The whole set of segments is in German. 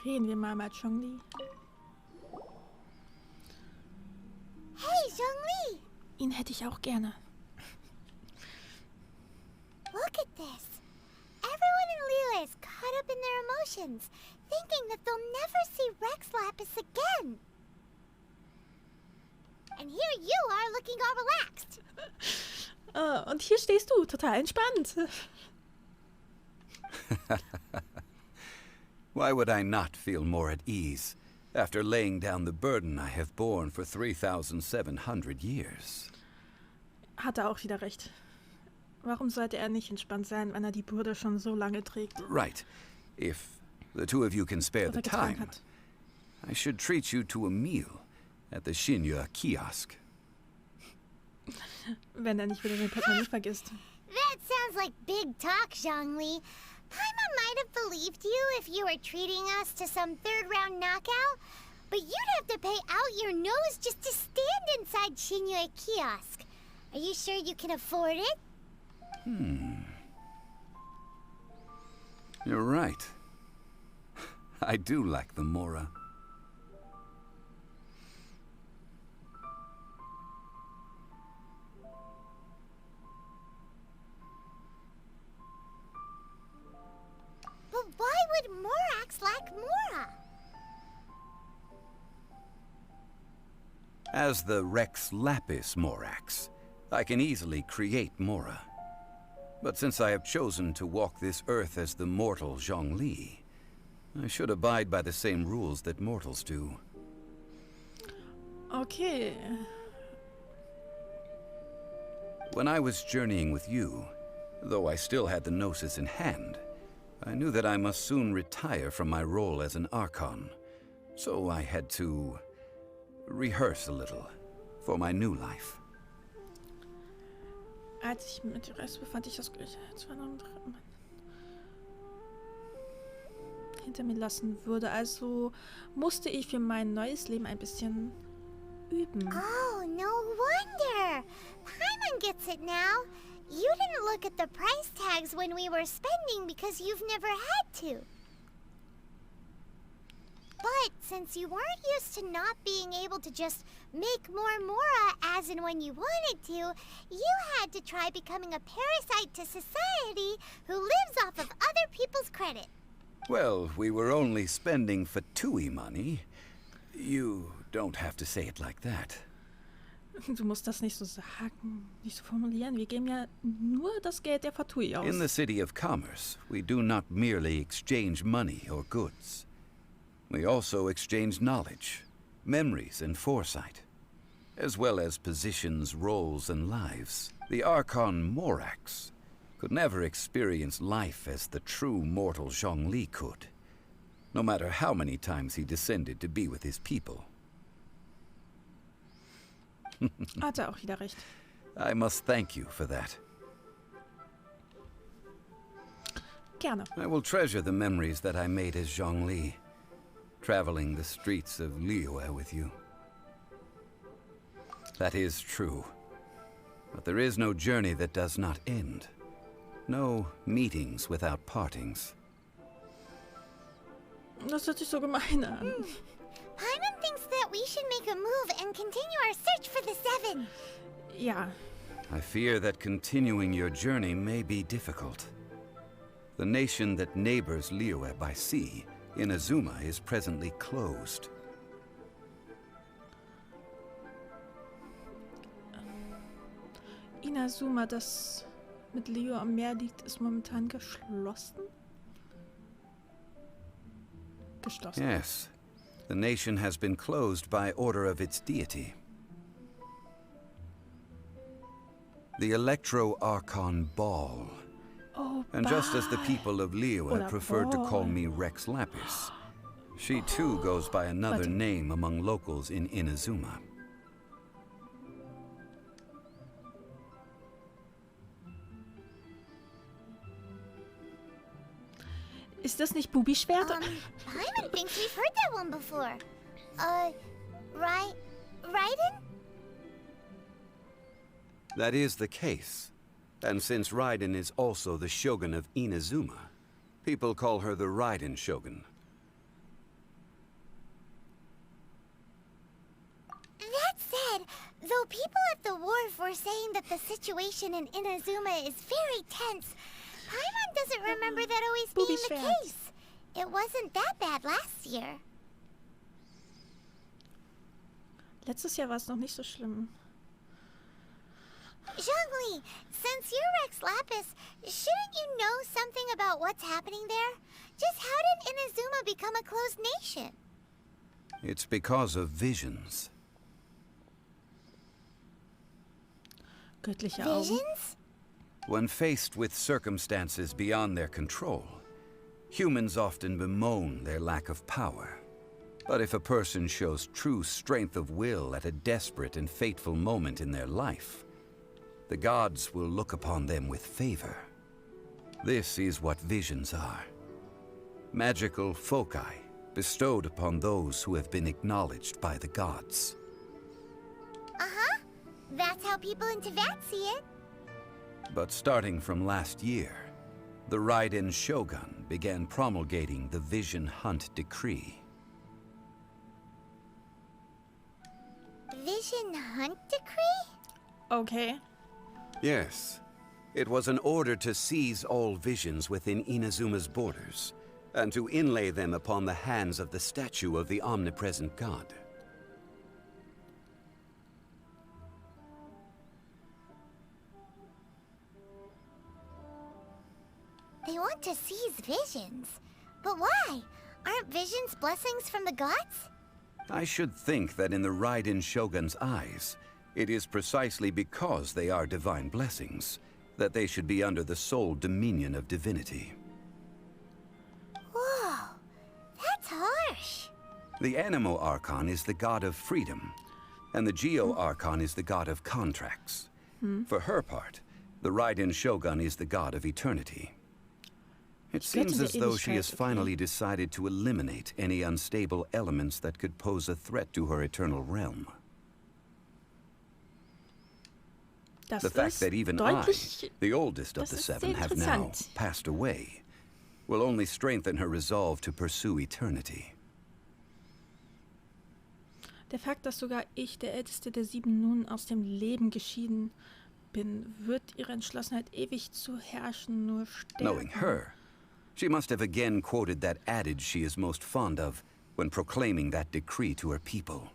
Reden wir mal mit Zhongli. Hey, Zhongli! Ihn hätte ich auch gerne. Look at this. Everyone in Liyue is caught up in their emotions, thinking that they'll never see Rex Lapis again. And here you are looking all relaxed. Und hier stehst du, total entspannt. Why would I not feel more at ease after laying down the burden I have borne for 3,700 years? Hat er auch wieder recht. Warum sollte er nicht entspannt sein, wenn er die Bürde schon so lange trägt? Right. If the two of you can spare the time, I should treat you to a meal at the Shinya kiosk. Wenn er nicht wieder den Portemonnaie vergisst. That sounds like big talk, Zhongli. Paimon might have believed you if you were treating us to some third-round knockout, but you'd have to pay out your nose just to stand inside Shinya kiosk. Are you sure you can afford it? You're right. I do like the Mora. But why would Morax lack Mora? As the Rex Lapis Morax, I can easily create Mora. But since I have chosen to walk this earth as the mortal Zhongli, I should abide by the same rules that mortals do. Okay. When I was journeying with you, though I still had the Gnosis in hand, I knew that I must soon retire from my role as an Archon, so I had to rehearse a little for my new life. Als ich mit der Rest befand, ich das gleiche hinter mir lassen würde. Also musste ich für mein neues Leben ein bisschen üben. Oh, no wonder. Paimon gets it now. You didn't look at the price tags when we were spending because you've never had to. But since you weren't used to not being able to just make more Mora as and when you wanted to, you had to try becoming a parasite to society who lives off of other people's credit. Well, we were only spending Fatui money. You don't have to say it like that. Du musst das nicht so sagen, nicht so formulieren. Wir geben ja nur das Geld der Fatui aus. In the city of commerce, we do not merely exchange money or goods. We also exchange knowledge, memories, and foresight, as well as positions, roles, and lives. The Archon Morax could never experience life as the true mortal Zhongli could, no matter how many times he descended to be with his people. Hat er auch wieder recht. I must thank you for that. Gerne. I will treasure the memories that I made as Zhongli, traveling the streets of Liyue with you. That is true. But there is no journey that does not end. No meetings without partings. Das hört sich so gemein an. Paimon thinks that we should make a move and continue our search for the Seven. Ja. I fear that continuing your journey may be difficult. The nation that neighbors Liyue by sea, Inazuma, is presently closed. Inazuma, das mit Liyue am Meer liegt, ist momentan geschlossen? Geschlossen. Yes. The nation has been closed by order of its deity. The Electro-Archon Ball. Oh, And just as the people of Liyue Oder preferred to call Ball. me Rex Lapis, she too goes by another Warte. name among locals in Inazuma. Ist das nicht Bubi-Schwert? Paimon thinks we've heard that one before. Raiden? That is the case. And since Raiden is also the shogun of Inazuma, people call her the Raiden shogun. That said, though people at the wharf were saying that the situation in Inazuma is very tense, Paimon doesn't remember that always being the case. It wasn't that bad last year. Letztes Jahr war es noch nicht so schlimm. Zhongli, since you're Rex Lapis, shouldn't you know something about what's happening there? Just how did Inazuma become a closed nation? It's because of visions. Göttliche Augen. Visions? When faced with circumstances beyond their control, humans often bemoan their lack of power. But if a person shows true strength of will at a desperate and fateful moment in their life, the gods will look upon them with favor. This is what visions are. Magical foci bestowed upon those who have been acknowledged by the gods. Uh-huh. That's how people in Teyvat see it. But starting from last year, the Raiden Shogun began promulgating the Vision Hunt Decree. Vision Hunt Decree? Okay. Yes. It was an order to seize all visions within Inazuma's borders, and to inlay them upon the hands of the statue of the omnipresent god. They want to seize visions. But why? Aren't visions blessings from the gods? I should think that in the Raiden Shogun's eyes, it is precisely because they are divine blessings that they should be under the sole dominion of divinity. Whoa, that's harsh. The Animo Archon is the god of freedom, and the Geo Archon is the god of contracts. For her part, the Raiden Shogun is the god of eternity. It seems as though she has finally decided to eliminate any unstable elements that could pose a threat to her eternal realm. The fact that even I, the oldest of the seven, have now passed away, will only strengthen her resolve to pursue eternity. Der Fakt, dass sogar ich, der Älteste der Sieben, nun aus dem Leben geschieden bin, wird ihre Entschlossenheit, ewig zu herrschen, nur stärken. Knowing her, she must have again quoted that adage she is most fond of when proclaiming that decree to her people.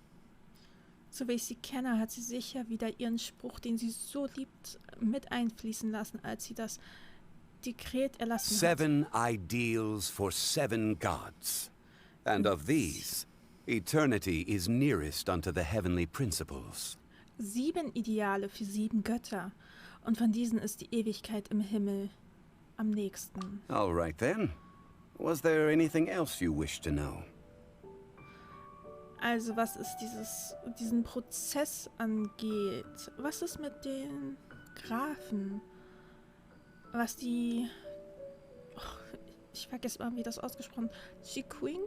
So wie ich sie kenne, hat sie sicher wieder ihren Spruch, den sie so liebt, mit einfließen lassen, als sie das Dekret erlassen hat. 7 ideals for 7 gods, and of these, eternity is nearest unto the heavenly principles. 7 Ideale für 7 Götter, und von diesen ist die Ewigkeit im Himmel am nächsten. All right then. Was there anything else you wish to know? Also was ist diesen Prozess angeht, was ist mit den Graphen? Was die... Oh, ich vergesse mal, wie das ausgesprochen wird. Chiquing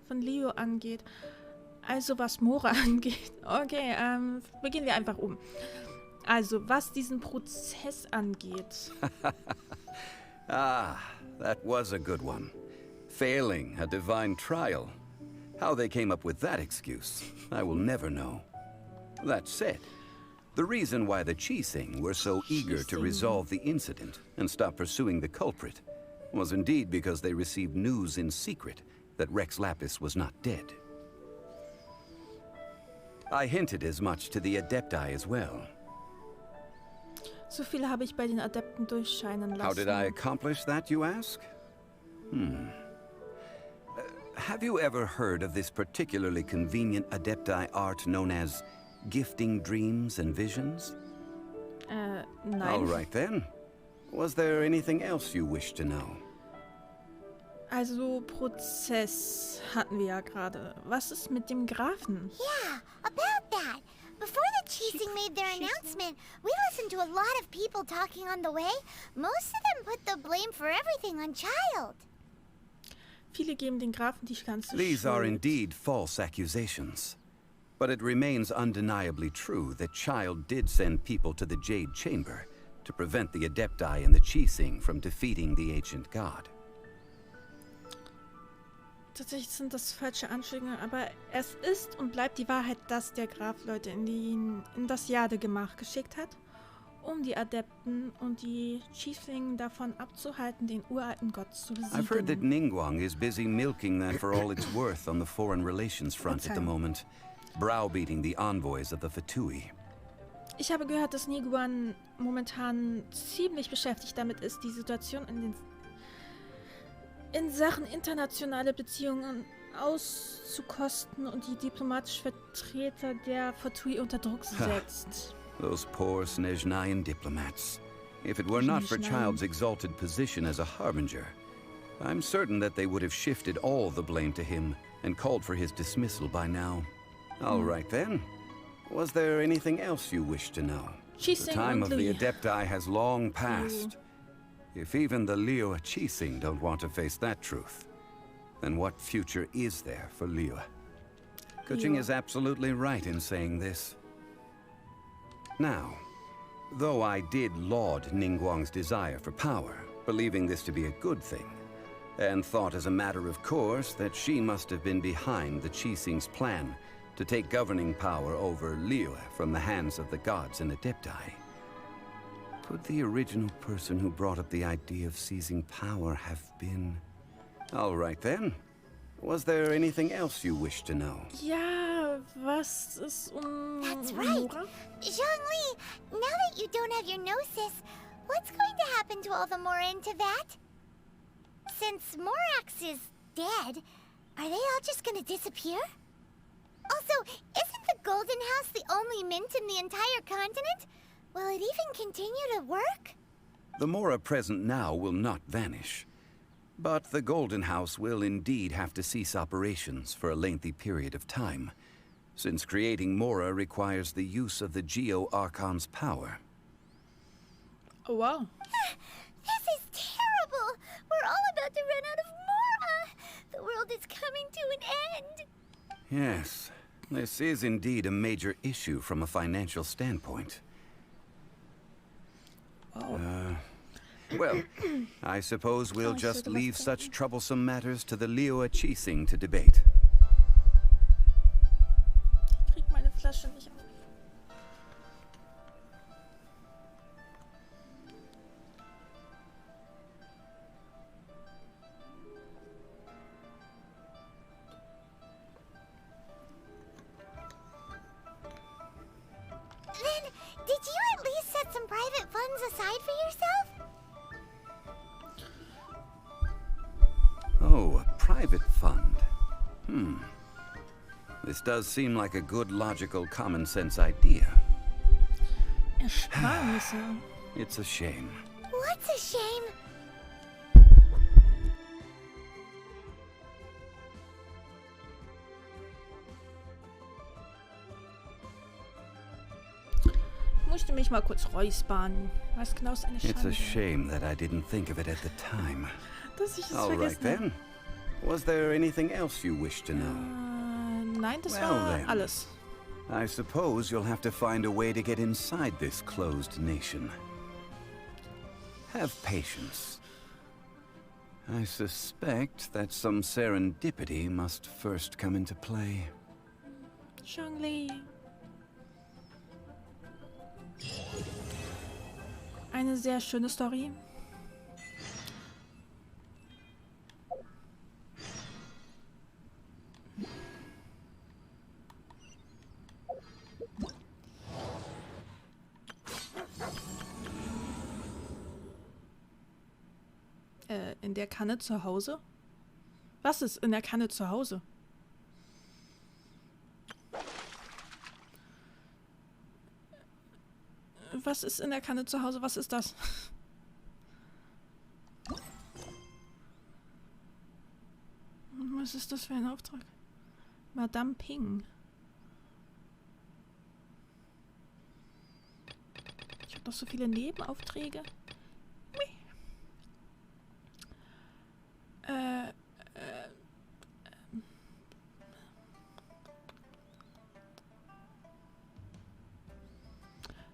von Leo angeht. Also was Mora angeht. Okay, beginnen wir einfach um. Also was diesen Prozess angeht. Ah, that was a good one. Failing a divine trial. How they came up with that excuse, I will never know. That said, the reason why the Chising were so eager to resolve the incident and stop pursuing the culprit was indeed because they received news in secret that Rex Lapis was not dead. I hinted as much to the Adepti as well. So viel habe ich bei den Adepten durchscheinen lassen. How did I accomplish that, you ask? Have you ever heard of this particularly convenient Adepti art known as gifting dreams and visions? Nein. All right then. Was there anything else you wish to know? Also Prozess hatten wir ja gerade. Was ist mit dem Grafen? Yeah, about that. Before the Chising made their announcement, we listened to a lot of people talking on the way. Most of them put the blame for everything on Child. Viele geben den Grafen die ganze These are Schuld. indeed false accusations. But it remains undeniably true that Child did send people to the Jade Chamber to prevent the Adepti and the Qixing from defeating the ancient god. Tatsächlich sind das falsche Anschuldigungen, aber es ist und bleibt die Wahrheit, dass der Graf Leute in das Jadegemach geschickt hat, um die Adepten und die Qixing davon abzuhalten, den uralten Gott zu I've heard that besiegen. Ningguang is busy milking that for all it's worth on the foreign relations front at the moment, browbeating the envoys of the Fatui. Ich habe gehört, dass Niguan momentan ziemlich beschäftigt damit ist, die Situation in Sachen internationale Beziehungen auszukosten und die diplomatischen Vertreter der Fatui unter Druck setzt. Those poor Snezhnayan diplomats. If it were not for Child's exalted position as a harbinger, I'm certain that they would have shifted all the blame to him and called for his dismissal by now. All right then. Was there anything else you wish to know? The time of the Adepti has long passed. If even the Liyue Qixing don't want to face that truth, then what future is there for Liyue? Kuching is absolutely right in saying this. Now, though I did laud Ningguang's desire for power, believing this to be a good thing, and thought as a matter of course that she must have been behind the Qixing's plan to take governing power over Liyue from the hands of the gods and Adepti, could the original person who brought up the idea of seizing power have been... All right then. Was there anything else you wish to know? Ja, was ist That's right. Nora? Zhongli, now that you don't have your gnosis, what's going to happen to all the Mora in Teyvat? Since Morax is dead, are they all just gonna disappear? Also, isn't the Golden House the only mint in the entire continent? Will it even continue to work? The Mora present now will not vanish. But the Golden House will indeed have to cease operations for a lengthy period of time, since creating Mora requires the use of the Geo-Archon's power. Oh, wow. This is terrible! We're all about to run out of Mora! The world is coming to an end! Yes, this is indeed a major issue from a financial standpoint. Well, I suppose we'll just leave such troublesome matters to the Liyue Qixing to debate. Ich krieg meine Flasche nicht auf. Then, did you at least set some private funds aside for yourself? Oh, a private fund. This does seem like a good, logical, common-sense idea. Ersparnisse. It's a shame. What's a shame? Ich musste mich mal kurz räuspern. Was genau ist eine Schande? It's a shame that I didn't think of it at the time. Dass ich es All right vergessen habe. then. Was there anything else you wish to know? Nein, das Well, war then. alles. I suppose you'll have to find a way to get inside this closed nation. Have patience. I suspect that some serendipity must first come into play. Zhongli. Eine sehr schöne Story. In der Kanne zu Hause? Was ist in der Kanne zu Hause? Was ist in der Kanne zu Hause? Was ist das? Was ist das für ein Auftrag? Madame Ping. Ich habe noch so viele Nebenaufträge.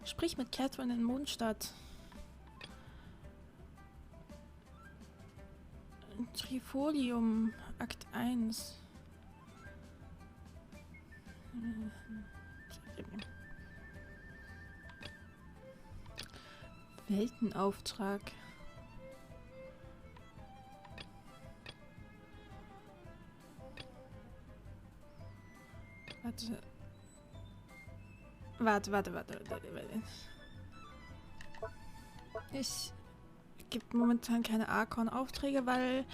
Sprich mit Catherine in Mondstadt. Trifolium, Akt 1. Weltenauftrag. Warte. Ich gebe momentan keine Archon-Aufträge, weil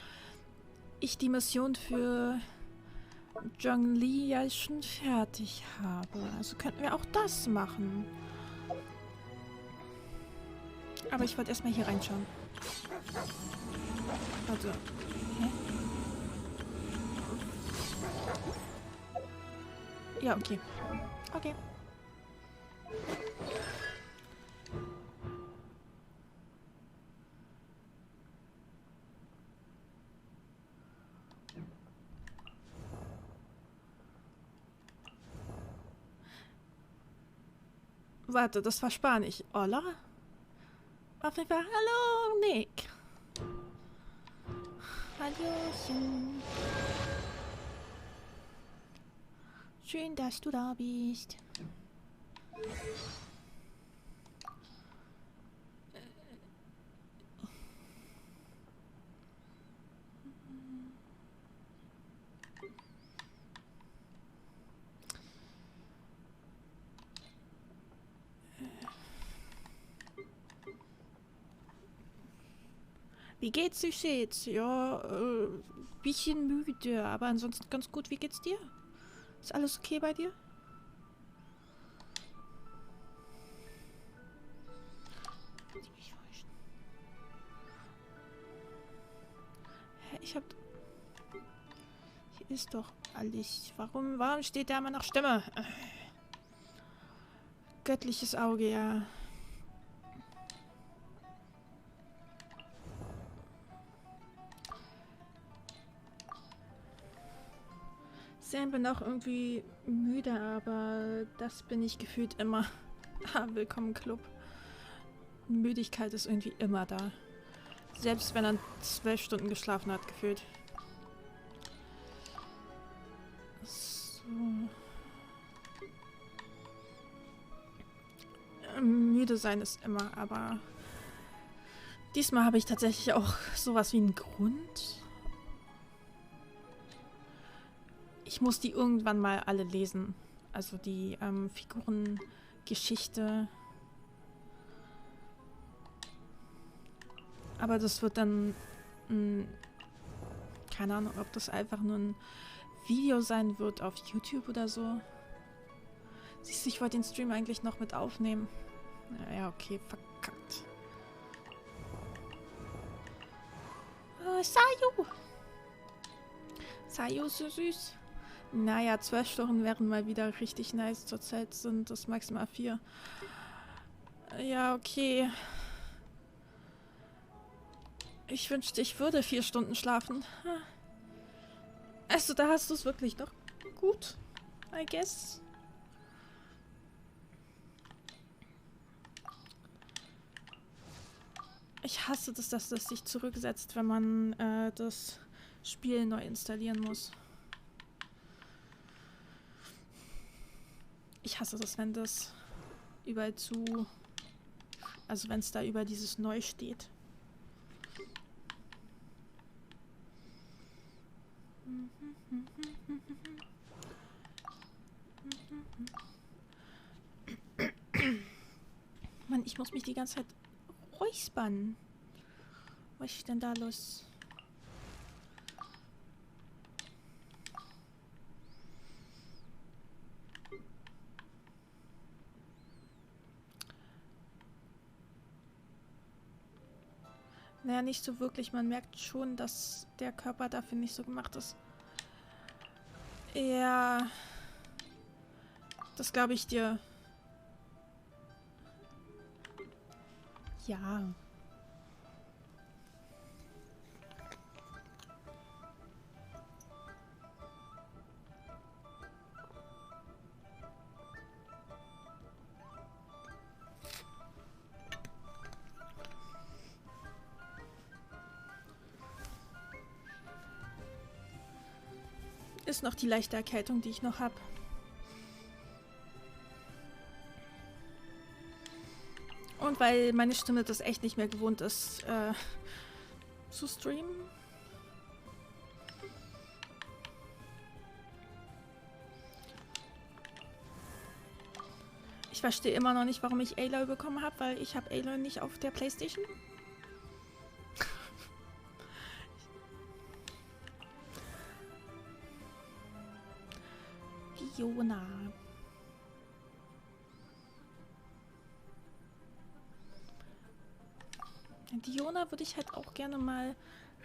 ich die Mission für Zhongli ja schon fertig habe. Also könnten wir auch das machen. Aber ich wollte erstmal hier reinschauen. Also. Hä? Ja, okay. Okay. Warte, das war Spanisch. Hola? Auf jeden Fall, hallo, Nick. Hallöchen. Schön, dass du da bist. Wie geht's euch jetzt? Ja, bisschen müde, aber ansonsten ganz gut. Wie geht's dir? Ist alles okay bei dir? Hä, ich hab... Hier ist doch alles... Warum steht da immer noch Stimme? Göttliches Auge, ja. Ich bin auch irgendwie müde, aber das bin ich gefühlt immer. Willkommen im Club. Müdigkeit ist irgendwie immer da. Selbst wenn er 12 Stunden geschlafen hat, gefühlt. So. Müde sein ist immer, aber diesmal habe ich tatsächlich auch sowas wie einen Grund. Ich muss die irgendwann mal alle lesen. Also die Figurengeschichte. Aber das wird dann... keine Ahnung, ob das einfach nur ein Video sein wird auf YouTube oder so. Siehst du, ich wollte den Stream eigentlich noch mit aufnehmen. Ja, okay, verkackt. Sayu! Sayu, so süß. Naja, 12 Stunden wären mal wieder richtig nice. Zurzeit sind das maximal 4. Ja, okay. Ich wünschte, ich würde 4 Stunden schlafen. Also, da hast du es wirklich doch gut. I guess. Ich hasse das, dass das sich zurücksetzt, wenn man das Spiel neu installieren muss. Ich hasse das, wenn das überall zu... Also wenn es da über dieses Neu steht. Mann, ich muss mich die ganze Zeit räuspern. Was ist denn da los? Naja, nicht so wirklich. Man merkt schon, dass der Körper dafür nicht so gemacht ist. Ja. Das glaube ich dir. Ja. Ist noch die leichte Erkältung, die ich noch habe. Und weil meine Stimme das echt nicht mehr gewohnt ist, zu streamen. Ich verstehe immer noch nicht, warum ich Aloy bekommen habe, weil ich habe Aloy nicht auf der PlayStation. Fiona. Fiona würde ich halt auch gerne mal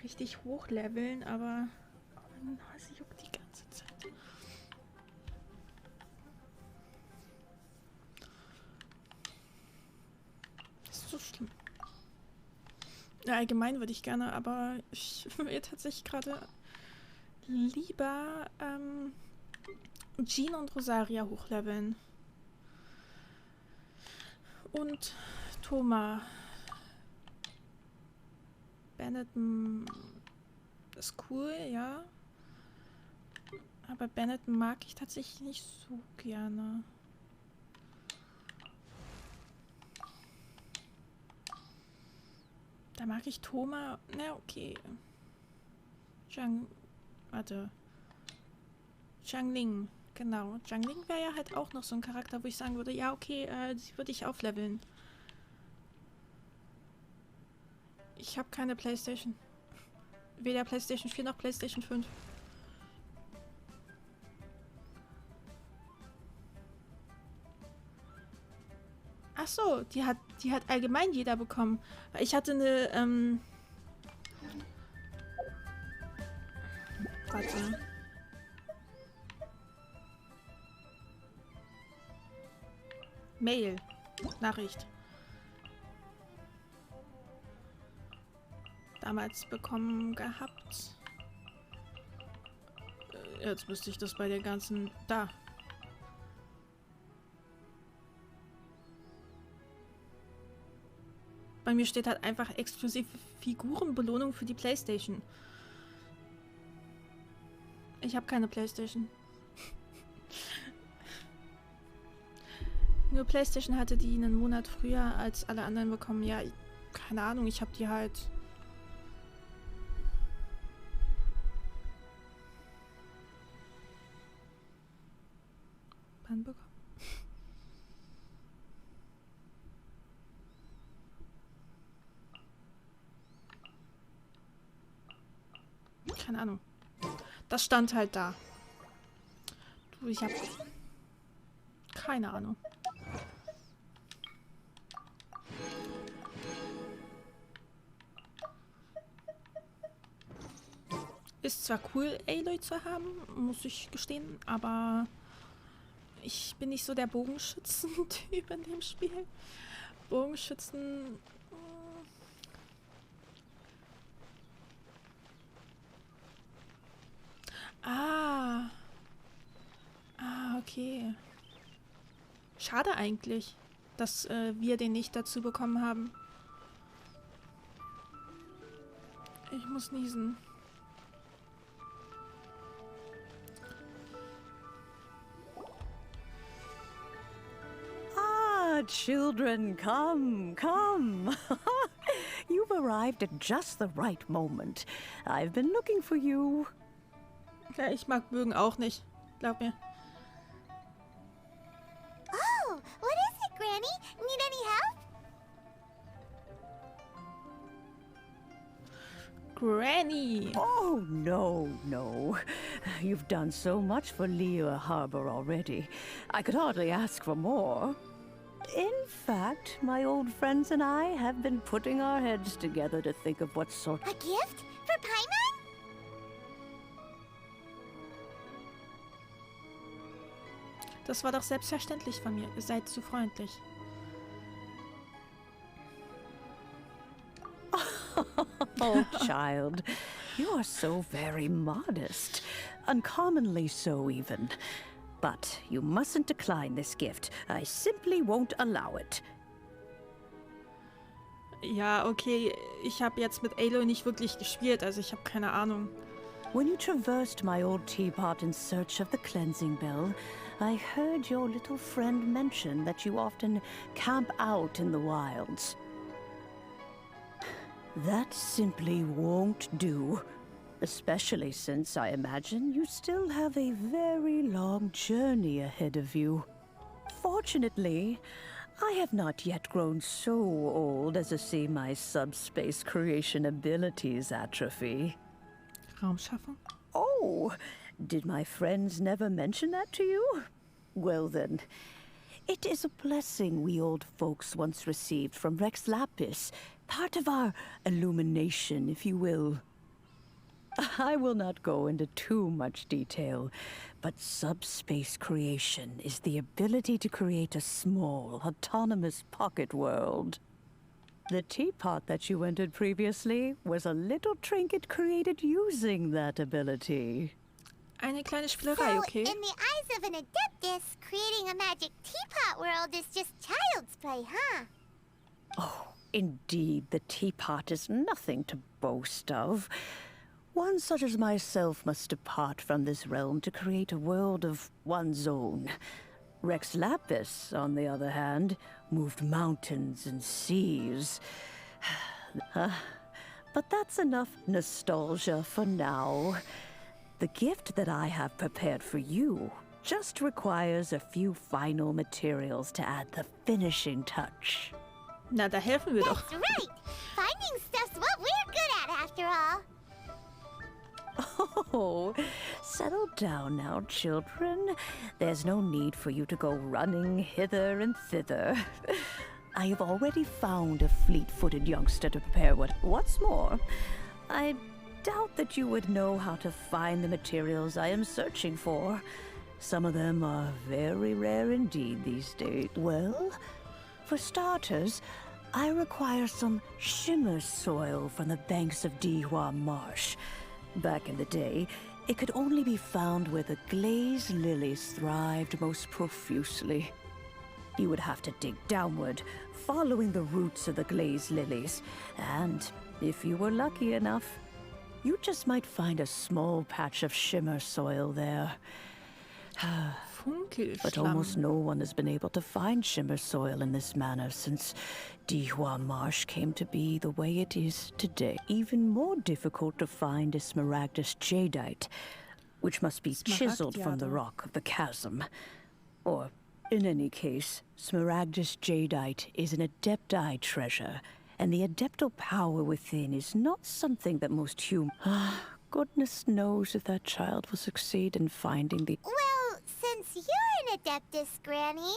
richtig hochleveln, aber meine Nase juckt die ganze Zeit. Das ist so schlimm. Ja, allgemein würde ich gerne, aber ich will tatsächlich gerade lieber Jean und Rosaria hochleveln. Und Thomas. Bennett ist cool, ja. Aber Bennett mag ich tatsächlich nicht so gerne. Da mag ich Thomas. Na, okay. Zhangling. Genau. Zhangling wäre ja halt auch noch so ein Charakter, wo ich sagen würde, ja, okay, die würde ich aufleveln. Ich habe keine PlayStation. Weder PlayStation 4 noch PlayStation 5. Ach so, die hat allgemein jeder bekommen. Ich hatte eine, warte. Mail. Nachricht. Damals bekommen gehabt. Jetzt müsste ich das bei der ganzen... Da. Bei mir steht halt einfach exklusive Figurenbelohnung für die PlayStation. Ich habe keine PlayStation. Nur PlayStation hatte die einen Monat früher als alle anderen bekommen. Ja, keine Ahnung, ich habe die halt... bekommen. Keine Ahnung. Das stand halt da. Du, ich hab keine Ahnung. Ist zwar cool, Aloy zu haben, muss ich gestehen, aber ich bin nicht so der Bogenschützen-Typ in dem Spiel. Bogenschützen... Okay. Schade eigentlich, dass wir den nicht dazu bekommen haben. Ich muss niesen. Children, come, come. You've arrived at just the right moment. I've been looking for you. Ja, ich mag Bögen auch nicht. Glaub mir. Oh, what is it, Granny? Need any help? Granny! Oh, no. You've done so much for Lea Harbor already. I could hardly ask for more. In fact, my old friends and I have been putting our heads together to think of what sort... A gift? For Paimon? Das war doch selbstverständlich von mir. Ihr seid zu freundlich. Oh, child, you are so very modest. Uncommonly so, even. But you mustn't decline this gift. I simply won't allow it. Ja, okay. Ich habe jetzt mit Aloy nicht wirklich gespielt, also ich habe keine Ahnung. When you traversed my old teapot in search of the cleansing bell, I heard your little friend mention that you often camp out in the wilds. That simply won't do. Especially since I imagine you still have a very long journey ahead of you. Fortunately, I have not yet grown so old as to see my subspace creation abilities atrophy. Raumschaffung? Oh, did my friends never mention that to you? Well then, it is a blessing we old folks once received from Rex Lapis, part of our illumination, if you will. I will not go into too much detail, but subspace creation is the ability to create a small, autonomous pocket world. The teapot that you entered previously was a little trinket created using that ability. Eine kleine Spielerei, So, okay? in the eyes of an adeptus, creating a magic teapot world is just child's play, huh? Oh, indeed, the teapot is nothing to boast of. One such as myself must depart from this realm to create a world of one's own. Rex Lapis, on the other hand, moved mountains and seas. But that's enough nostalgia for now. The gift that I have prepared for you just requires a few final materials to add the finishing touch. Na, da helfen wir doch. That's right! Finding stuff's what we're good at, after all. Oh, settle down now, children. There's no need for you to go running hither and thither. I have already found a fleet-footed youngster to prepare what's more, I doubt that you would know how to find the materials I am searching for. Some of them are very rare indeed these days. Well, for starters, I require some shimmer soil from the banks of Dihua Marsh. Back in the day, it could only be found where the glazed lilies thrived most profusely. You would have to dig downward, following the roots of the glazed lilies, and if you were lucky enough, you just might find a small patch of shimmer soil there. But almost Funkelschlamm. no one has been able to find shimmer soil in this manner since Dihua Marsh came to be the way it is today. Even more difficult to find is smaragdus jadeite, which must be chiseled from the Smaragdjade. rock of the chasm. Or, in any case, smaragdus jadeite is an adepti treasure, and the adeptal power within is not something that most humans... Goodness knows if that child will succeed in finding the... Well, since you're an adeptus, Granny,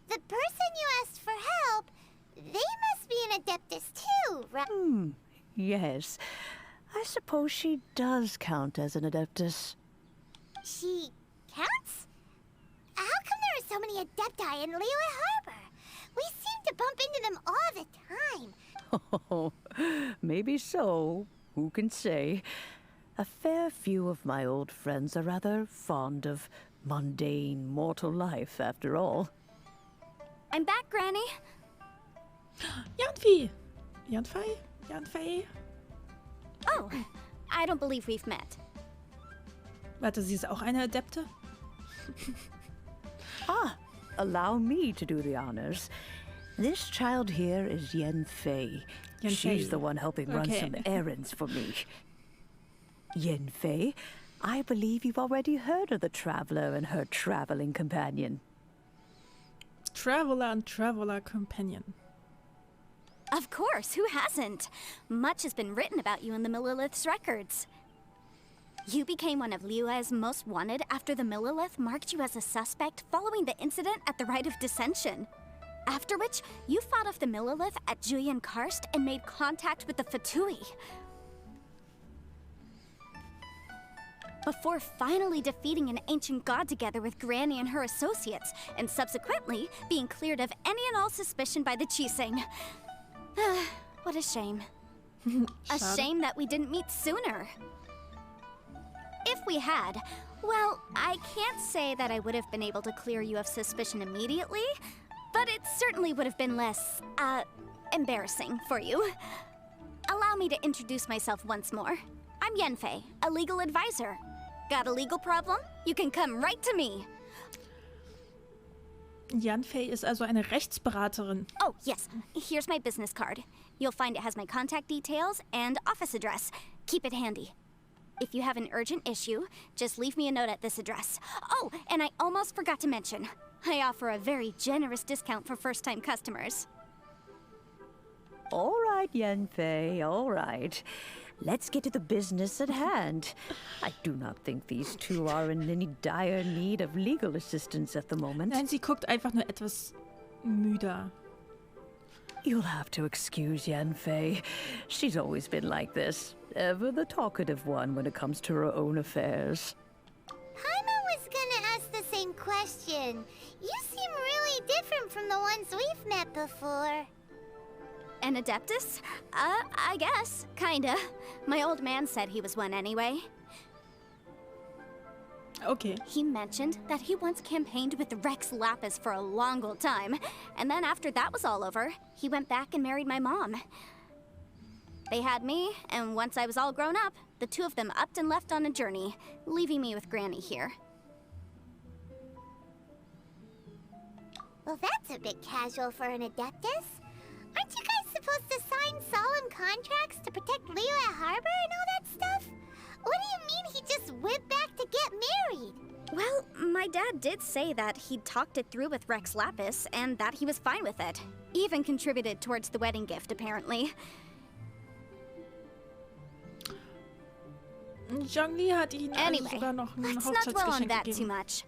the person you asked for help, they must be an adeptus too, right? Yes, I suppose she does count as an adeptus. She counts? How come there are so many adepti in Liyue Harbor? We seem to bump into them all the time. Oh, maybe so. Who can say? A fair few of my old friends are rather fond of mundane mortal life, after all. I'm back, Granny. Janfi! Janfei? Janfei? Oh, I don't believe we've met. Warte, sie ist auch eine Adepte? Allow me to do the honors. This child here is Yen Fei. Yen She's Fei. the one helping run Okay. some errands for me. Yen Fei, I believe you've already heard of the traveler and her traveling companion. Traveler and Traveler Companion. Of course, who hasn't? Much has been written about you in the Millilith's records. You became one of Liyue's most wanted after the Millilith marked you as a suspect following the incident at the Rite of Dissension. After which, you fought off the Millilith at Julian Karst and made contact with the Fatui. Before finally defeating an ancient god together with Granny and her associates, and subsequently being cleared of any and all suspicion by the Chiseng. What a shame. A Schade. shame that we didn't meet sooner. If we had, well, I can't say that I would have been able to clear you of suspicion immediately, but it certainly would have been less, embarrassing for you. Allow me to introduce myself once more. I'm Yenfei, a legal advisor. Got a legal problem? You can come right to me. Yenfei ist also eine Rechtsberaterin. Oh, yes. Here's my business card. You'll find it has my contact details and office address. Keep it handy. If you have an urgent issue, just leave me a note at this address. Oh, and I almost forgot to mention, I offer a very generous discount for first-time customers. All right, Yenfei, all right. Let's get to the business at hand. I do not think these two are in any dire need of legal assistance at the moment. Nein, sie guckt einfach nur etwas müder. You'll have to excuse Yenfei. She's always been like this. Ever the talkative one when it comes to her own affairs. Paimon was gonna ask the same question. You seem really different from the ones we've met before. An Adeptus? I guess. Kinda. My old man said he was one anyway. Okay. He mentioned that he once campaigned with Rex Lapis for a long old time, and then after that was all over, he went back and married my mom. They had me, and once I was all grown up, the two of them upped and left on a journey, leaving me with Granny here. Well, that's a bit casual for an Adeptus. Aren't you guys supposed to sign solemn contracts to protect Liyue Harbor and all that stuff? What do you mean he just went back to get married? Well, my dad did say that he'd talked it through with Rex Lapis, and that he was fine with it. Even contributed towards the wedding gift, apparently. Zhongli hat ihn also Anyway, sogar noch ein let's not dwell on Hochzeitsgeschenk that too gegeben. much.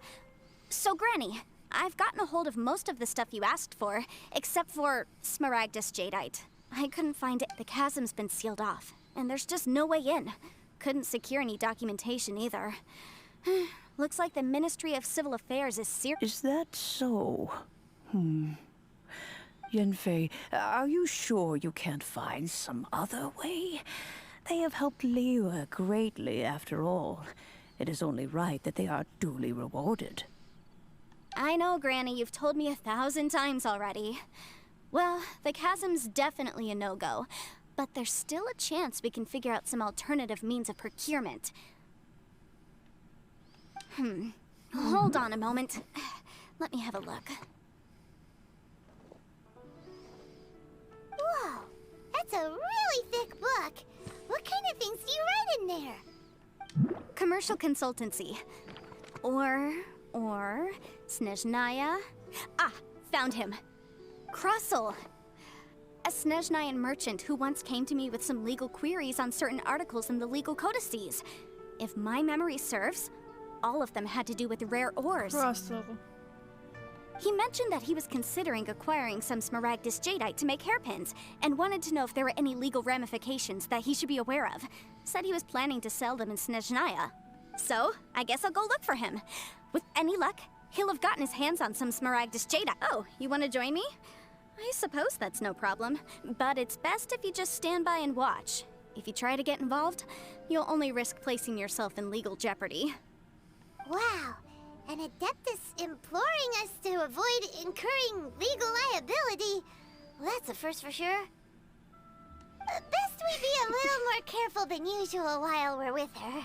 So, Granny, I've gotten a hold of most of the stuff you asked for, except for Smaragdus Jadeite. I couldn't find it. The chasm's been sealed off, and there's just no way in. Couldn't secure any documentation either. Looks like the Ministry of Civil Affairs is serious. Is that so? Yenfei, are you sure you can't find some other way? They have helped Liyue greatly, after all. It is only right that they are duly rewarded. I know, Granny, you've told me 1,000 times already. Well, the chasm's definitely a no-go, but there's still a chance we can figure out some alternative means of procurement. Hold on a moment. Let me have a look. Whoa, that's a really thick book. What kind of things do you write in there? Commercial consultancy. Or Snezhnaya. Ah, found him. Krusel. A Snezhnayan merchant who once came to me with some legal queries on certain articles in the legal codices. If my memory serves, all of them had to do with rare ores. Russell. He mentioned that he was considering acquiring some Smaragdus Jadeite to make hairpins, and wanted to know if there were any legal ramifications that he should be aware of. Said he was planning to sell them in Snezhnaya. So, I guess I'll go look for him. With any luck, he'll have gotten his hands on some Smaragdus Jadeite. Oh, you want to join me? I suppose that's no problem, but it's best if you just stand by and watch. If you try to get involved, you'll only risk placing yourself in legal jeopardy. Wow, an Adeptus imploring us to avoid incurring legal liability. Well, that's a first for sure. Best we be a little more careful than usual while we're with her.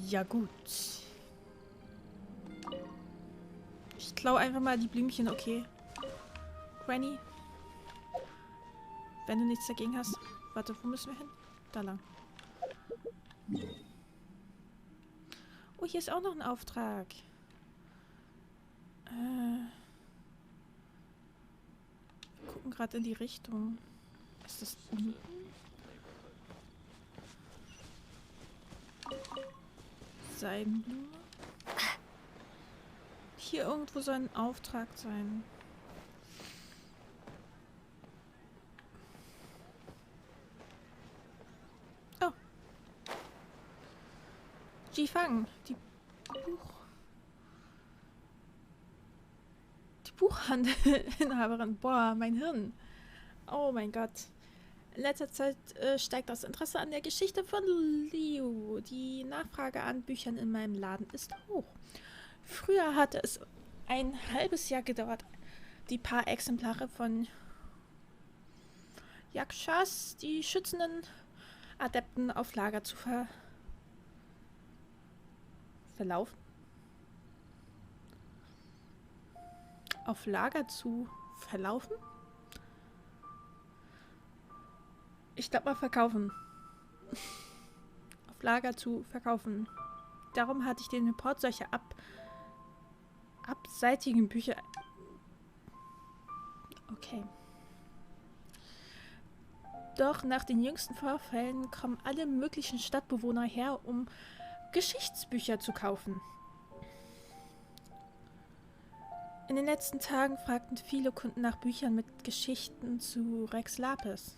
Ja gut. Ich klau einfach mal die Blümchen, okay. Granny. Wenn du nichts dagegen hast. Warte, wo müssen wir hin? Da lang. Oh, hier ist auch noch ein Auftrag. Wir gucken gerade in die Richtung. Ist das unten? Seidenblume. Hier irgendwo soll ein Auftrag sein. Oh. Jifang, die Buchhandelinhaberin. Boah, mein Hirn. Oh mein Gott. In letzter Zeit steigt das Interesse an der Geschichte von Liu. Die Nachfrage an Büchern in meinem Laden ist hoch. Früher hatte es ein halbes Jahr gedauert, die paar Exemplare von Yakshas, die schützenden Adepten auf Lager zu verlaufen? Auf Lager zu verlaufen? Ich glaube mal verkaufen. Auf Lager zu verkaufen. Darum hatte ich den Import solcher abseitigen Bücher. Okay. Doch nach den jüngsten Vorfällen kommen alle möglichen Stadtbewohner her, um Geschichtsbücher zu kaufen. In den letzten Tagen fragten viele Kunden nach Büchern mit Geschichten zu Rex Lapis.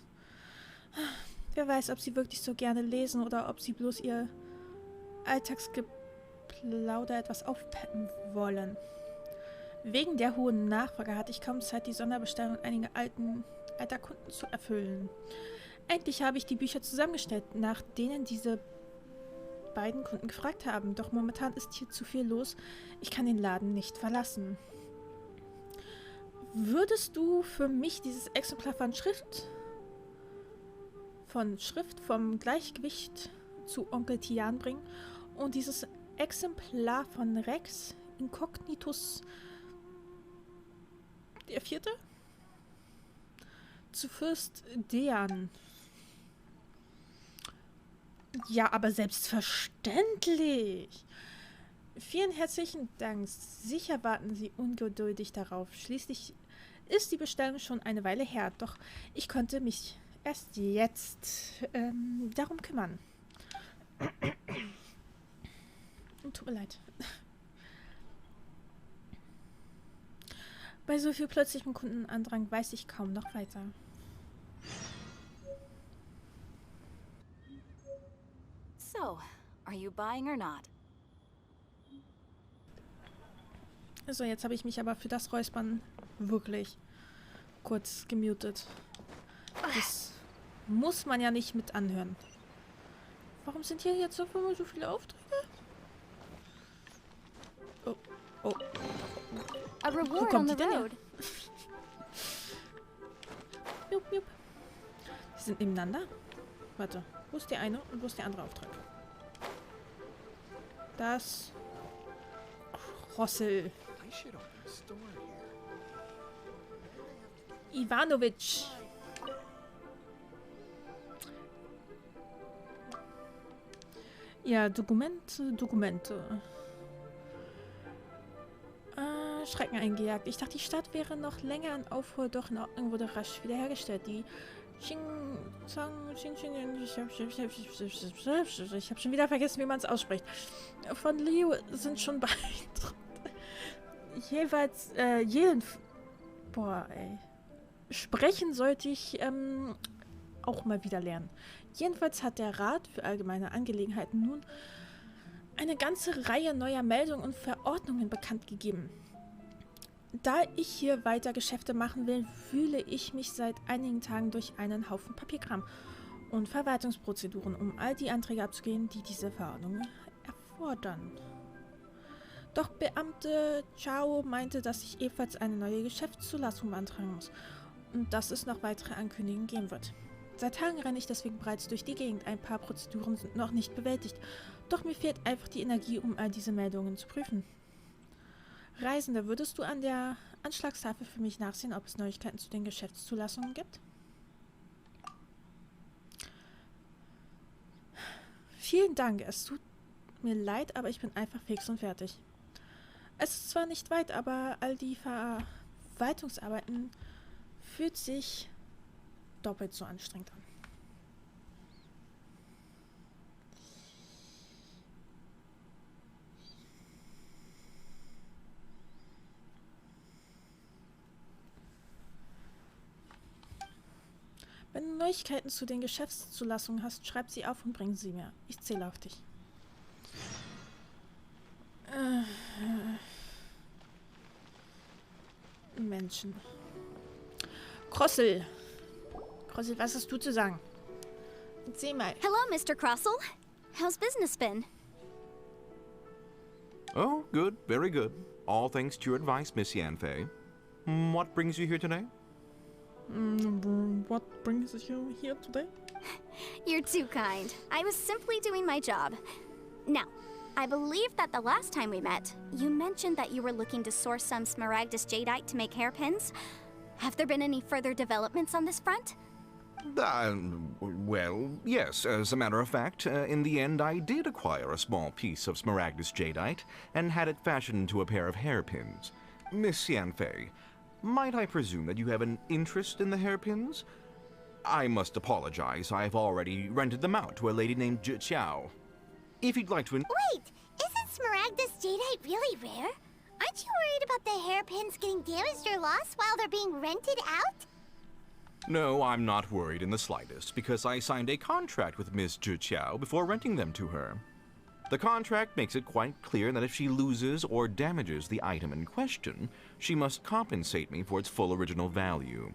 Wer weiß, ob sie wirklich so gerne lesen oder ob sie bloß ihr Alltagsgeplauder etwas aufpeppen wollen. Wegen der hohen Nachfrage hatte ich kaum Zeit, die Sonderbestellung einiger alter Kunden zu erfüllen. Endlich habe ich die Bücher zusammengestellt, nach denen diese beiden Kunden gefragt haben. Doch momentan ist hier zu viel los. Ich kann den Laden nicht verlassen. Würdest du für mich dieses Exemplar von Schrift vom Gleichgewicht zu Onkel Tian bringen und dieses Exemplar von Rex Incognitus der Vierte zu Fürst Dean? Ja, aber selbstverständlich. Vielen herzlichen Dank. Sicher warten Sie ungeduldig darauf. Schließlich ist die Bestellung schon eine Weile her, doch ich konnte mich erst jetzt darum kümmern. Tut mir leid. Bei so viel plötzlichem Kundenandrang weiß ich kaum noch weiter. So, are you buying or not? So, jetzt habe ich mich aber für das Räuspern wirklich kurz gemutet. Das muss man ja nicht mit anhören. Warum sind hier jetzt auf einmal so viele Aufträge? Oh, oh. A Wo reward on kommt the die denn her? road. Jupp, jupp. Die sind nebeneinander. Warte, wo ist der eine und wo ist der andere Auftrag? Das Krossel. Ivanovic. Ja, Dokumente. Schrecken eingejagt. Ich dachte, die Stadt wäre noch länger in Aufruhr, doch in Ordnung wurde rasch wiederhergestellt. Die ich habe schon wieder vergessen, wie man es ausspricht. Von Leo sind schon beeindruckt. Jeweils, boah, ey. Sprechen sollte ich auch mal wieder lernen. Jedenfalls hat der Rat für allgemeine Angelegenheiten nun eine ganze Reihe neuer Meldungen und Verordnungen bekannt gegeben. Da ich hier weiter Geschäfte machen will, fühle ich mich seit einigen Tagen durch einen Haufen Papierkram und Verwaltungsprozeduren, um all die Anträge abzugehen, die diese Verordnungen erfordern. Doch Beamte Chao meinte, dass ich ebenfalls eine neue Geschäftszulassung beantragen muss und dass es noch weitere Ankündigungen geben wird. Seit Tagen renne ich deswegen bereits durch die Gegend. Ein paar Prozeduren sind noch nicht bewältigt, doch mir fehlt einfach die Energie, um all diese Meldungen zu prüfen. Reisende, würdest du an der Anschlagstafel für mich nachsehen, ob es Neuigkeiten zu den Geschäftszulassungen gibt? Vielen Dank, es tut mir leid, aber ich bin einfach fix und fertig. Es ist zwar nicht weit, aber all die Verwaltungsarbeiten fühlt sich doppelt so anstrengend an. Wenn du Neuigkeiten zu den Geschäftszulassungen hast, schreib sie auf und bring sie mir. Ich zähle auf dich. Menschen. Krossel. Krossel, was hast du zu sagen? Erzähl mal. Hello, Mr. Crossel. How's business been? Oh, good, very good. All thanks to your advice, Miss Yanfei. What brings you here today? What brings you here today? You're too kind. I was simply doing my job. Now, I believe that the last time we met, you mentioned that you were looking to source some smaragdus jadeite to make hairpins. Have there been any further developments on this front? Well, yes. As a matter of fact, in the end, I did acquire a small piece of smaragdus jadeite and had it fashioned into a pair of hairpins. Miss Yanfei, might I presume that you have an interest in the hairpins? I must apologize. I've already rented them out to a lady named Zhi Qiao. If you'd like to... Wait, isn't smaragdus jadeite really rare? Aren't you worried about the hairpins getting damaged or lost while they're being rented out? No, I'm not worried in the slightest, because I signed a contract with Miss Zhi Qiao before renting them to her. The contract makes it quite clear that if she loses or damages the item in question, she must compensate me for its full original value.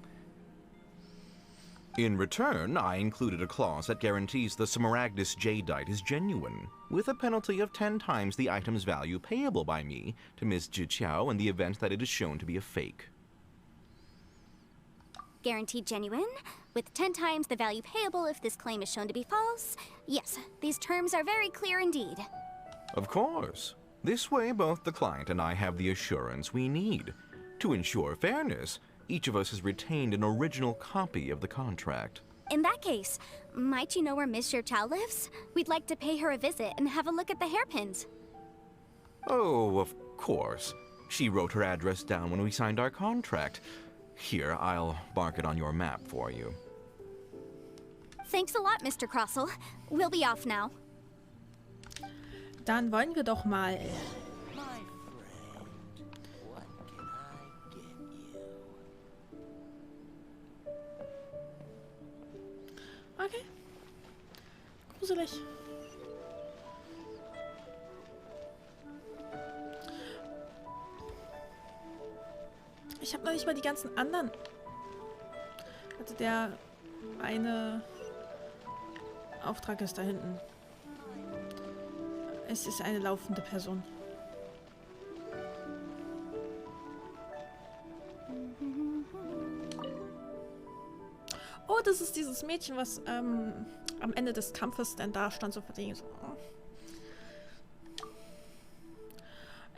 In return, I included a clause that guarantees the smaragdus jadeite is genuine, with a penalty of 10 times the item's value payable by me to Miss Zhi Qiao in the event that it is shown to be a fake. Guaranteed genuine, with 10 times the value payable if this claim is shown to be false. Yes, these terms are very clear indeed. Of course. This way, both the client and I have the assurance we need. To ensure fairness, each of us has retained an original copy of the contract. In that case, might you know where Miss Xiao lives? We'd like to pay her a visit and have a look at the hairpins. Oh, of course. She wrote her address down when we signed our contract. Here, I'll mark it on your map for you. Thanks a lot, Mr. Crossell. We'll be off now. Dann wollen wir doch mal. My friend, what can I get you? Okay. Gruselig. Ich habe noch nicht mal die ganzen anderen. Also der eine Auftrag ist da hinten. Es ist eine laufende Person. Oh, das ist dieses Mädchen, was am Ende des Kampfes dann da stand, so verdient. So.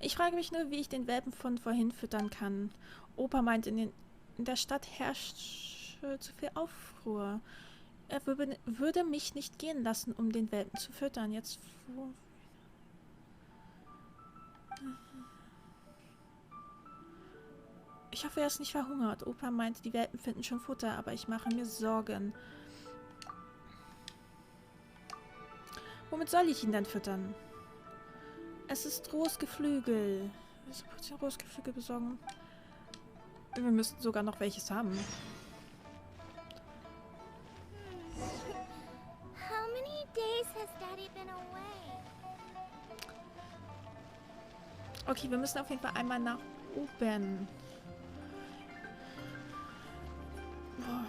Ich frage mich nur, wie ich den Welpen von vorhin füttern kann. Opa meint, in der Stadt herrscht zu viel Aufruhr. Er würde mich nicht gehen lassen, um den Welpen zu füttern. Jetzt... Ich hoffe, er ist nicht verhungert. Opa meinte, die Welpen finden schon Futter, aber ich mache mir Sorgen. Womit soll ich ihn denn füttern? Es ist rohes Geflügel. Wir müssen kurz den rohes Geflügel besorgen. Wir müssten sogar noch welches haben. How many days has Daddy been away? Okay, wir müssen auf jeden Fall einmal nach oben. Boah.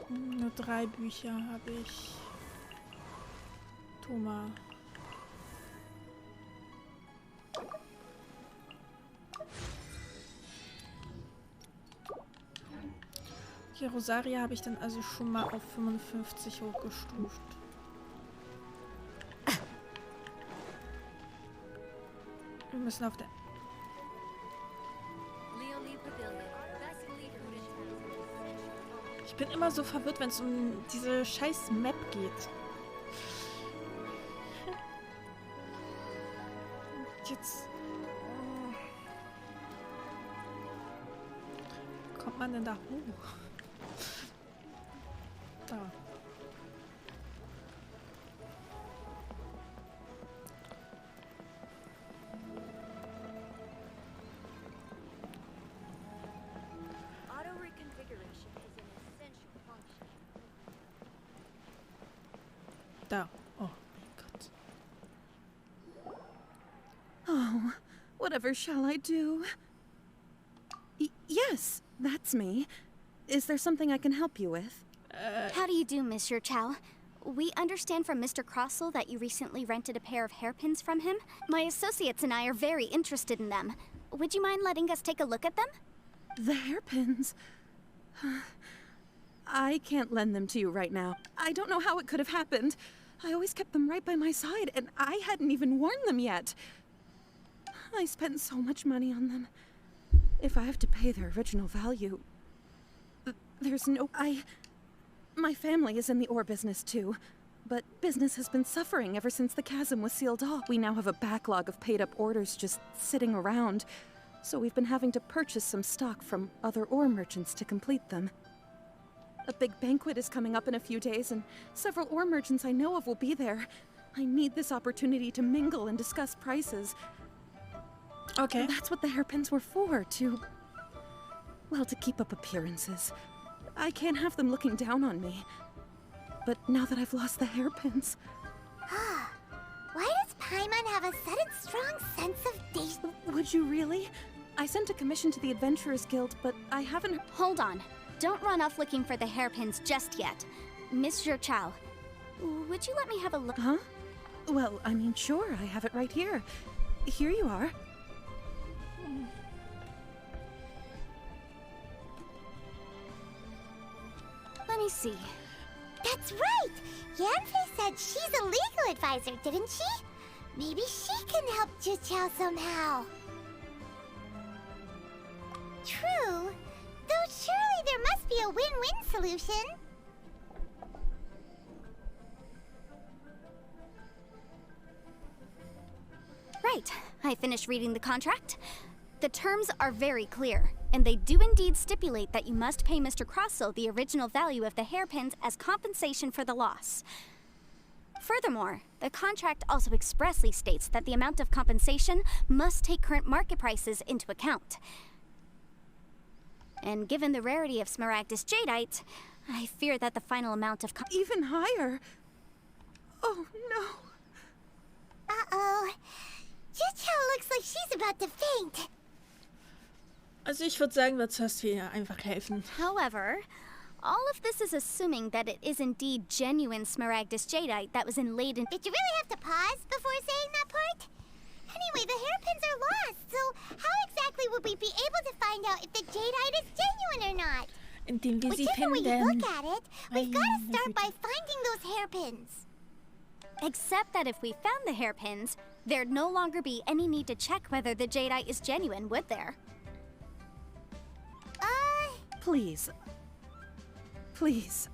Nur 3 Bücher habe ich. Thomas. Die Rosaria habe ich dann also schon mal auf 55 hochgestuft. Wir müssen auf der... Ich bin immer so verwirrt, wenn es um diese scheiß Map geht. Jetzt... Kommt man denn da hoch? Da. Da. Oh mein Gott. Oh, whatever shall I do? Yes, that's me. Is there something I can help you with? How do you do, Monsieur Chow? We understand from Mr. Crossell that you recently rented a pair of hairpins from him. My associates and I are very interested in them. Would you mind letting us take a look at them? The hairpins? I can't lend them to you right now. I don't know how it could have happened. I always kept them right by my side, and I hadn't even worn them yet. I spent so much money on them. If I have to pay their original value, there's no... My family is in the ore business too, but business has been suffering ever since the chasm was sealed off. We now have a backlog of paid-up orders just sitting around, so we've been having to purchase some stock from other ore merchants to complete them. A big banquet is coming up in a few days, and several ore merchants I know of will be there. I need this opportunity to mingle and discuss prices. Okay. That's what the hairpins were for, to keep up appearances. I can't have them looking down on me. But now that I've lost the hairpins... Why does Paimon have a sudden strong sense of danger? Would you really? I sent a commission to the Adventurers Guild, but I haven't... Hold on. Don't run off looking for the hairpins just yet. Monsieur Chow, would you let me have a look? Huh? Well, I mean, sure, I have it right here. Here you are. Let me see. That's right! Yanfei said she's a legal advisor, didn't she? Maybe she can help Juqiao somehow. True. Though surely there must be a win-win solution. Right. I finished reading the contract. The terms are very clear, and they do indeed stipulate that you must pay Mr. Crossell the original value of the hairpins as compensation for the loss. Furthermore, the contract also expressly states that the amount of compensation must take current market prices into account. And given the rarity of Smaragdus Jadeite, I fear that the final amount of Even higher? Oh, no. Uh-oh. Juqiao looks like she's about to faint. Also ich würde sagen, wir zuerst hier einfach helfen. However, all of this is assuming that it is indeed genuine Smaragdus Jadeite that was inlaid in... Did you really have to pause before saying that part? Anyway, the hairpins are lost, so how exactly would we be able to find out if the jadeite is genuine or not? Indem wir sie Whichever way you finden. look at it, we've got to start by finding those hairpins. Except that if we found the hairpins, there'd no longer be any need to check whether the jadeite is genuine, would there? Please. Please,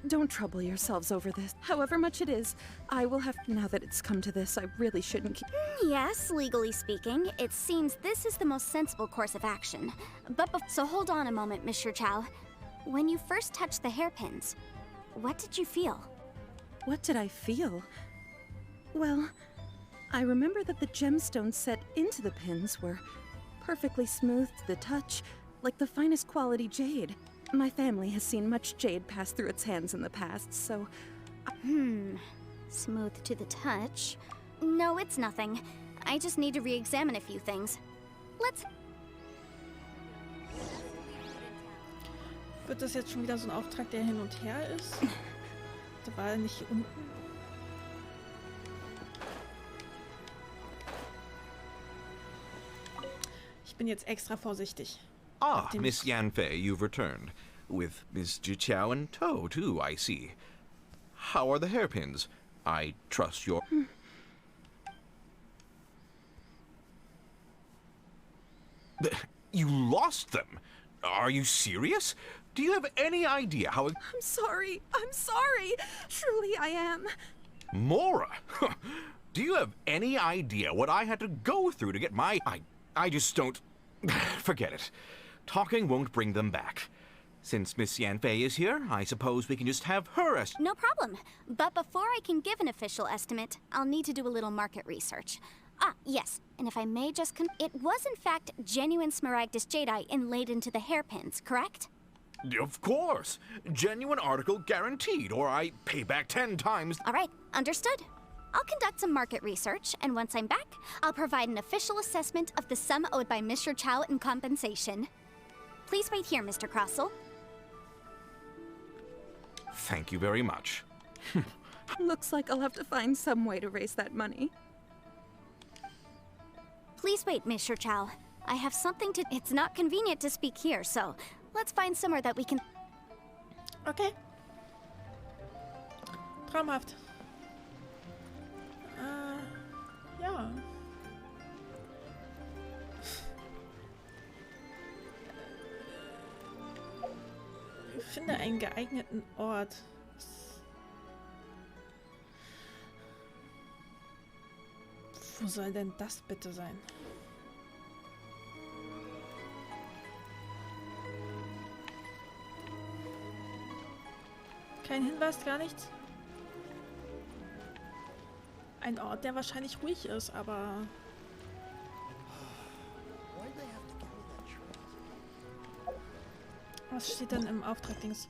Don't trouble yourselves over this. However much it is, I will have... Now that it's come to this, I really shouldn't keep... Yes, legally speaking, it seems this is the most sensible course of action. So hold on a moment, Monsieur Chow. When you first touched the hairpins, what did you feel? What did I feel? Well, I remember that the gemstones set into the pins were perfectly smooth to the touch, like the finest quality jade. My family has seen much jade pass through its hands in the past, so... Smooth to the touch? No, it's nothing. I just need to re-examine a few things. Let's... Wird das jetzt schon wieder so ein Auftrag, der hin und her ist? Da war er nicht hier unten. Ich bin jetzt extra vorsichtig. Ah, Miss Yanfei, you've returned. With Miss Juqiao in tow, too, I see. How are the hairpins? I trust your... You lost them? Are you serious? Do you have any idea how... I'm sorry. Truly I am. Mora? Do you have any idea what I had to go through to get my... I just don't... Forget it. Talking won't bring them back. Since Miss Yanfei is here, I suppose we can just have her No problem. But before I can give an official estimate, I'll need to do a little market research. Ah, yes. And if I may just it was in fact genuine Smaragdus Jadeite inlaid into the hairpins, correct? Of course. Genuine article guaranteed, or I pay back 10 times. All right, understood. I'll conduct some market research, and once I'm back, I'll provide an official assessment of the sum owed by Mr. Chow in compensation. Please wait here, Mr. Crossell. Thank you very much. Looks like I'll have to find some way to raise that money. Please wait, Miss Sherchow. I have something to... It's not convenient to speak here, so let's find somewhere that we can... Okay. Traumhaft. Ja. Finde einen geeigneten Ort. Wo soll denn das bitte sein? Kein Hinweis, gar nichts. Ein Ort, der wahrscheinlich ruhig ist, aber... Was steht denn im Auftrag-Dings?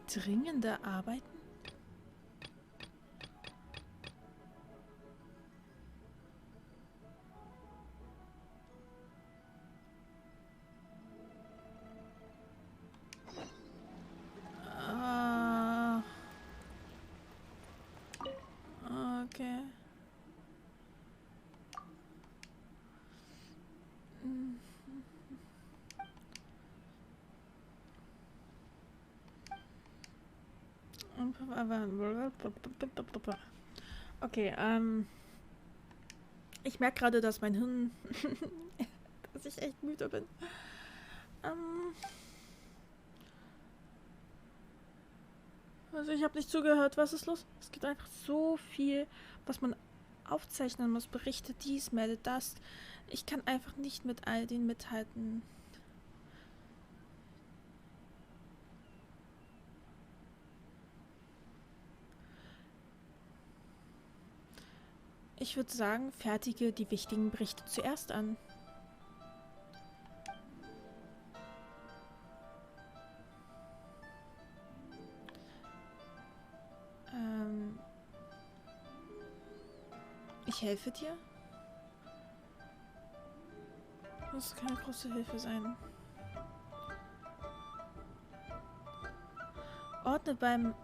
Dringende Arbeiten? Okay. Okay, ich merke gerade, dass mein Hirn, dass ich echt müde bin. Also ich habe nicht zugehört. Was ist los? Es gibt einfach so viel, was man aufzeichnen muss. Berichte dies, melde das. Ich kann einfach nicht mit all denen mithalten. Ich würde sagen, fertige die wichtigen Berichte zuerst an. Ich helfe dir? Das muss keine große Hilfe sein. Ordne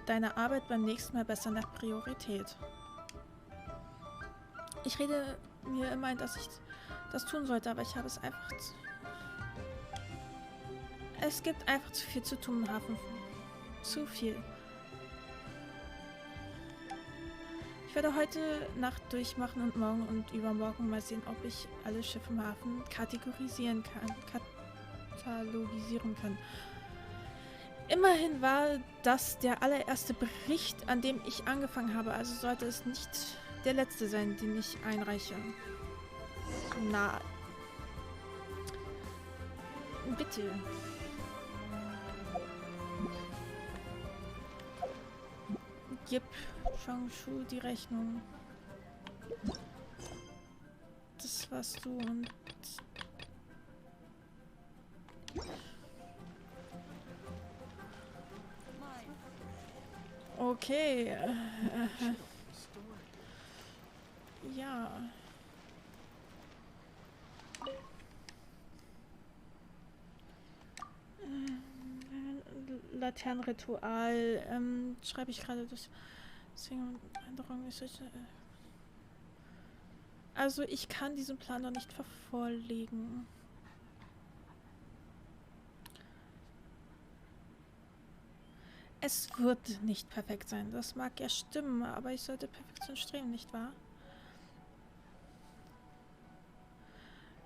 deine Arbeit beim nächsten Mal besser nach Priorität. Ich rede mir immer ein, dass ich das tun sollte, aber ich habe es einfach... Es gibt einfach zu viel zu tun im Hafen. Zu viel. Ich werde heute Nacht durchmachen und morgen und übermorgen mal sehen, ob ich alle Schiffe im Hafen kategorisieren kann. Katalogisieren kann. Immerhin war das der allererste Bericht, an dem ich angefangen habe, also sollte es nicht der letzte sein, den ich einreiche. Na. Bitte. Gib Changshu die Rechnung. Das warst du und... Okay. Ja. Laternenritual. Schreibe ich gerade das. Deswegen Änderung ist es. Also ich kann diesen Plan noch nicht vorlegen. Es wird nicht perfekt sein. Das mag ja stimmen, aber ich sollte Perfektion streben, nicht wahr?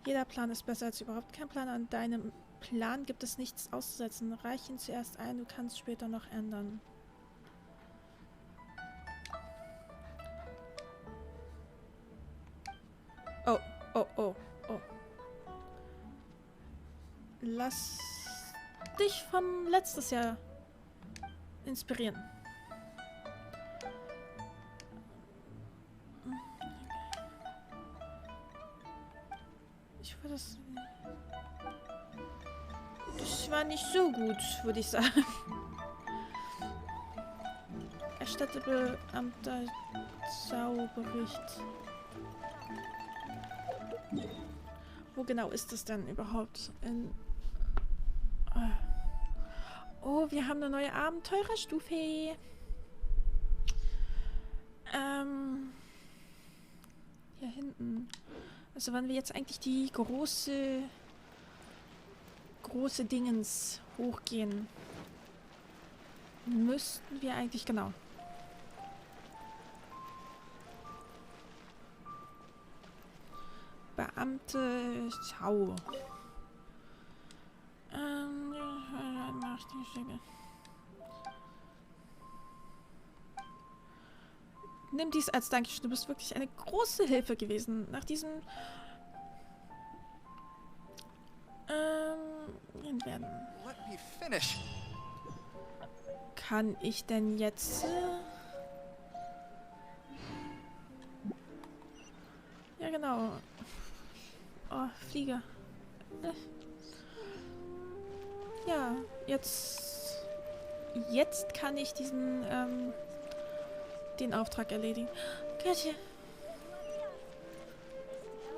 Jeder Plan ist besser als überhaupt kein Plan. An deinem Plan gibt es nichts auszusetzen. Reich ihn zuerst ein, du kannst später noch ändern. Oh, oh, oh, oh. Lass dich von letztes Jahr inspirieren. Ich war das... Das war nicht so gut, würde ich sagen. Erstatte Beamter Zaubericht. Wo genau ist es denn überhaupt? Oh, wir haben eine neue Abenteurerstufe. Hier hinten. Also wenn wir jetzt eigentlich die große Dingens hochgehen, müssten wir eigentlich, genau. Beamte Schau. Nimm dies als Dankeschön. Du bist wirklich eine große Hilfe gewesen. Nach diesem werden. Kann ich denn jetzt ja genau. Oh, Flieger. Ja, jetzt kann ich diesen den Auftrag erledigen. Gretchen.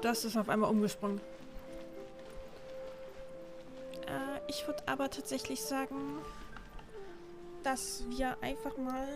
Das ist auf einmal umgesprungen. Ich würde aber tatsächlich sagen, dass wir einfach mal